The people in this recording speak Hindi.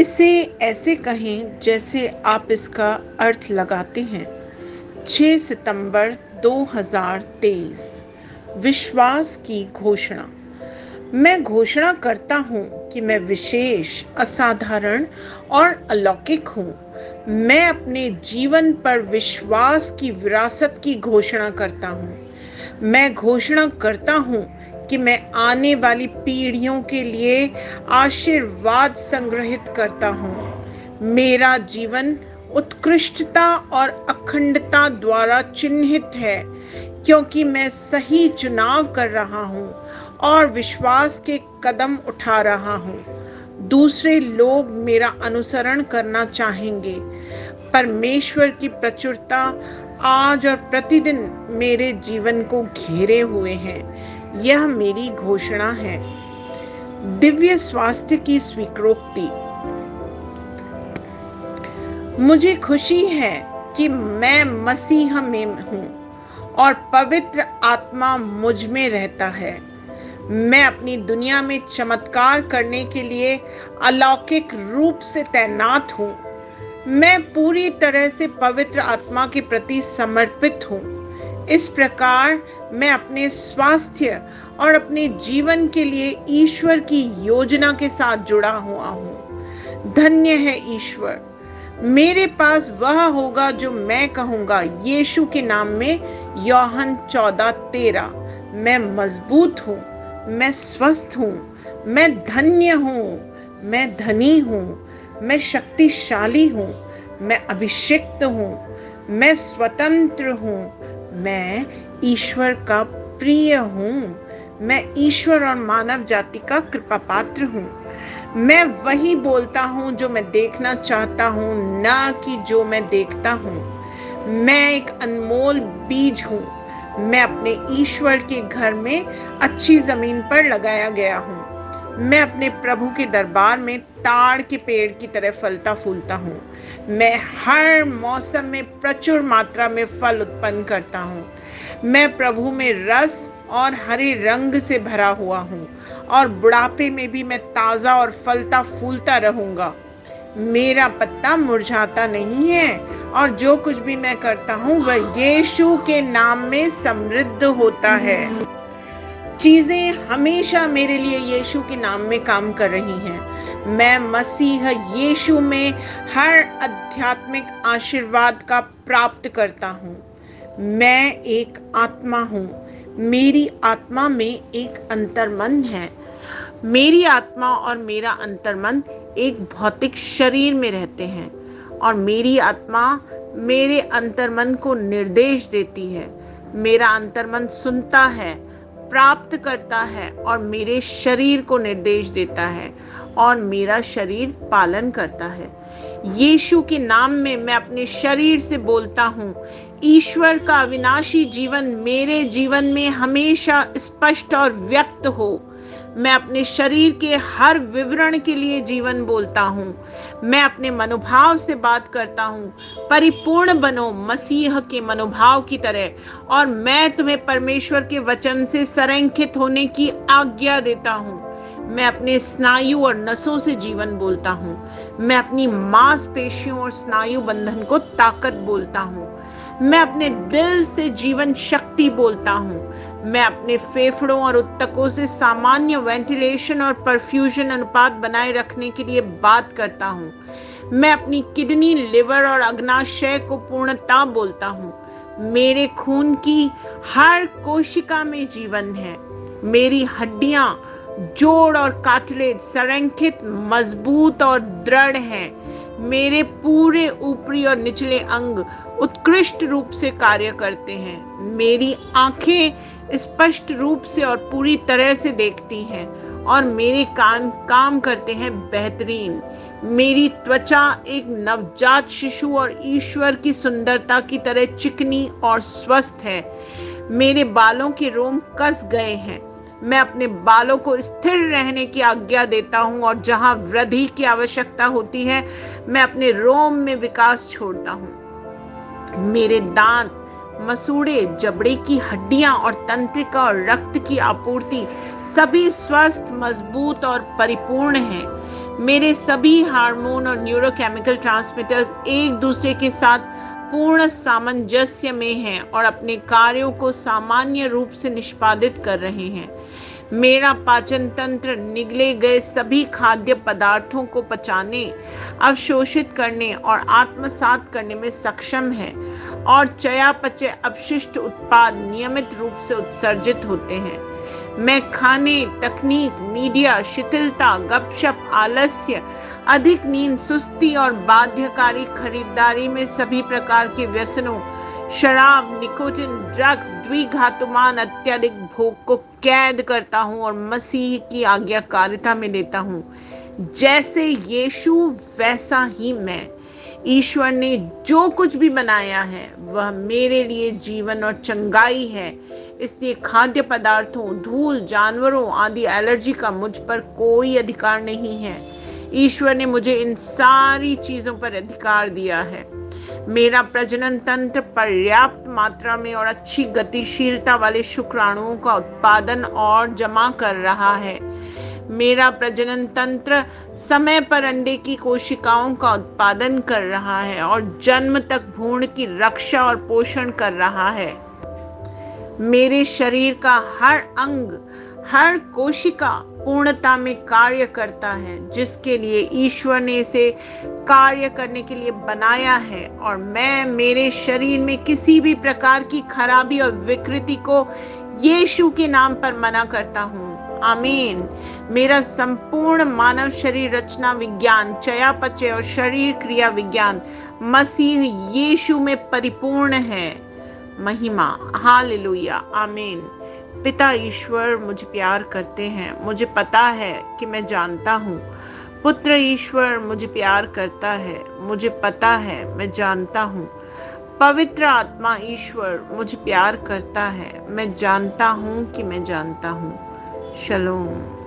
इसे ऐसे कहें जैसे आप इसका अर्थ लगाते हैं। 6 सितंबर 2023। विश्वास की घोषणा। मैं घोषणा करता हूँ कि मैं विशेष, असाधारण और अलौकिक हूँ। मैं अपने जीवन पर विश्वास की विरासत की घोषणा करता हूँ। मैं घोषणा करता हूँ कि मैं आने वाली पीढ़ियों के लिए आशीर्वाद संग्रहित करता हूँ। मेरा जीवन उत्कृष्टता और अखंडता द्वारा चिन्हित है, क्योंकि मैं सही चुनाव कर रहा हूँ और विश्वास के कदम उठा रहा हूँ। दूसरे लोग मेरा अनुसरण करना चाहेंगे। परमेश्वर की प्रचुरता आज और प्रतिदिन मेरे जीवन को घेरे हुए हैं। यह मेरी घोषणा है। दिव्य स्वास्थ्य की स्वीकृति। मुझे खुशी है कि मैं मसीह में हूँ और पवित्र आत्मा मुझ में रहता है। मैं अपनी दुनिया में चमत्कार करने के लिए अलौकिक रूप से तैनात हूँ। मैं पूरी तरह से पवित्र आत्मा के प्रति समर्पित हूँ। इस प्रकार मैं अपने स्वास्थ्य और अपने जीवन के लिए ईश्वर की योजना के साथ जुड़ा हुआ हूँ। धन्य है ईश्वर। मेरे पास वह होगा जो मैं कहूँगा। यीशु के नाम में यूहन्ना 14:13। मैं मजबूत हूँ, मैं स्वस्थ हूँ, मैं धन्य हूँ, मैं धनी हूँ, मैं शक्तिशाली हूँ, मैं अभिषिक्त हूँ, मैं स्वतंत्र हूँ, मैं ईश्वर का प्रिय हूँ, मैं ईश्वर और मानव जाति का कृपा पात्र हूँ। मैं वही बोलता हूँ जो मैं देखना चाहता हूँ, ना कि जो मैं देखता हूँ। मैं एक अनमोल बीज हूँ। मैं अपने ईश्वर के घर में अच्छी जमीन पर लगाया गया हूँ। मैं अपने प्रभु के दरबार में ताड़ के पेड़ की तरह फलता फूलता हूँ। मैं हर मौसम में प्रचुर मात्रा में फल उत्पन्न करता हूँ। मैं प्रभु में रस और हरे रंग से भरा हुआ हूँ और बुढ़ापे में भी मैं ताजा और फलता फूलता रहूंगा। मेरा पत्ता मुरझाता नहीं है और जो कुछ भी मैं करता हूँ वह यीशु के नाम में समृद्ध होता है। चीजें हमेशा मेरे लिए यीशु के नाम में काम कर रही हैं। मैं मसीह यीशु में हर आध्यात्मिक आशीर्वाद का प्राप्त करता हूँ। मैं एक आत्मा हूँ। मेरी आत्मा में एक अंतर्मन है। मेरी आत्मा और मेरा अंतर्मन एक भौतिक शरीर में रहते हैं और मेरी आत्मा मेरे अंतर्मन को निर्देश देती है। मेरा अंतर्मन सुनता है, प्राप्त करता है और मेरे शरीर को निर्देश देता है और मेरा शरीर पालन करता है। यीशु के नाम में मैं अपने शरीर से बोलता हूँ, ईश्वर का अविनाशी जीवन मेरे जीवन में हमेशा स्पष्ट और व्यक्त हो। मैं अपने शरीर के हर विवरण के लिए जीवन बोलता हूँ। मैं अपने मनोभाव से बात करता हूँ, परिपूर्ण बनो मसीह के मनोभाव की तरह, और मैं तुम्हें परमेश्वर के वचन से संरेखित होने की आज्ञा देता हूँ। मैं अपने स्नायु और नसों से जीवन बोलता हूँ। मैं अपनी मांसपेशियों और स्नायु बंधन को ताकत बोलता हूँ। मैं अपने दिल से जीवन शक्ति बोलता हूँ। मैं अपने फेफड़ों और उत्तकों से सामान्य वेंटिलेशन और परफ्यूजन अनुपात बनाए रखने के लिए बात करता हूँ। मैं अपनी किडनी, लिवर और अग्नाशय को पूर्णता बोलता हूँ। मेरे खून की हर कोशिका में जीवन है। मेरी हड्डियां, जोड़ और कार्टिलेज संरेखित, मजबूत और दृढ़ हैं। मेरे पूरे ऊपरी और निचले अंग उत्कृष्ट रूप से कार्य करते हैं। मेरी आंखें स्पष्ट रूप से और पूरी तरह से देखती हैं और मेरे कान काम करते हैं बेहतरीन। मेरी त्वचा एक नवजात शिशु और ईश्वर की सुंदरता की तरह चिकनी और स्वस्थ है। मेरे बालों के रोम कस गए हैं। मैं अपने बालों को स्थिर रहने की आज्ञा देता हूँ और जहाँ वृद्धि की आवश्यकता होती है मैं अपने रोम में विकास छोड़ता हूँ। मेरे दांत मसूड़े, जबड़े की हड्डियां और तंत्रिका और रक्त की आपूर्ति सभी स्वस्थ, मजबूत और परिपूर्ण हैं। मेरे सभी हार्मोन और न्यूरोकेमिकल ट्रांसमीटर्स एक दूसरे के साथ पूर्ण सामंजस्य में हैं और अपने कार्यों को सामान्य रूप से निष्पादित कर रहे हैं। मेरा पाचन तंत्र निगले गए सभी खाद्य पदार्थों को पचाने, अवशोषित करने और आत्मसात करने में सक्षम है और चयापचय अपशिष्ट उत्पाद नियमित रूप से उत्सर्जित होते हैं। मैं खाने, तकनीक, मीडिया, शिथिलता, गपशप, आलस्य, अधिक नींद, सुस्ती और बाध्यकारी खरीदारी में सभी प्रकार के व्यसनों, शराब, निकोटिन, ड्रग्स, द्विघातुमान अत्यधिक भोग को कैद करता हूँ और मसीह की आज्ञाकारिता में लेता हूँ। जैसे यीशु वैसा ही मैं। ईश्वर ने जो कुछ भी बनाया है वह मेरे लिए जीवन और चंगाई है, इसलिए खाद्य पदार्थों, धूल, जानवरों आदि एलर्जी का मुझ पर कोई अधिकार नहीं है। ईश्वर ने मुझे इन सारी चीजों पर अधिकार दिया है। मेरा प्रजनन तंत्र पर्याप्त मात्रा में और अच्छी गतिशीलता वाले शुक्राणुओं का उत्पादन और जमा कर रहा है। मेरा प्रजनन तंत्र समय पर अंडे की कोशिकाओं का उत्पादन कर रहा है और जन्म तक भ्रूण की रक्षा और पोषण कर रहा है। मेरे शरीर का हर अंग, हर कोशिका पूर्णता में कार्य करता है, जिसके लिए ईश्वर ने इसे कार्य करने के लिए बनाया है, और मैं मेरे शरीर में किसी भी प्रकार की खराबी और विकृति को यीशु के नाम पर मना करता हूँ। आमीन। मेरा संपूर्ण मानव शरीर रचना विज्ञान, चयापचय और शरीर क्रिया विज्ञान मसीह यीशु में परिपूर्ण है। महिमा, हालेलुया, आमीन। पिता ईश्वर मुझे प्यार करते हैं, मुझे पता है कि मैं जानता हूँ। पुत्र ईश्वर मुझे प्यार करता है, मुझे पता है, मैं जानता हूँ। पवित्र आत्मा ईश्वर मुझे प्यार करता है, मैं जानता हूँ कि मैं जानता हूँ। शलोम।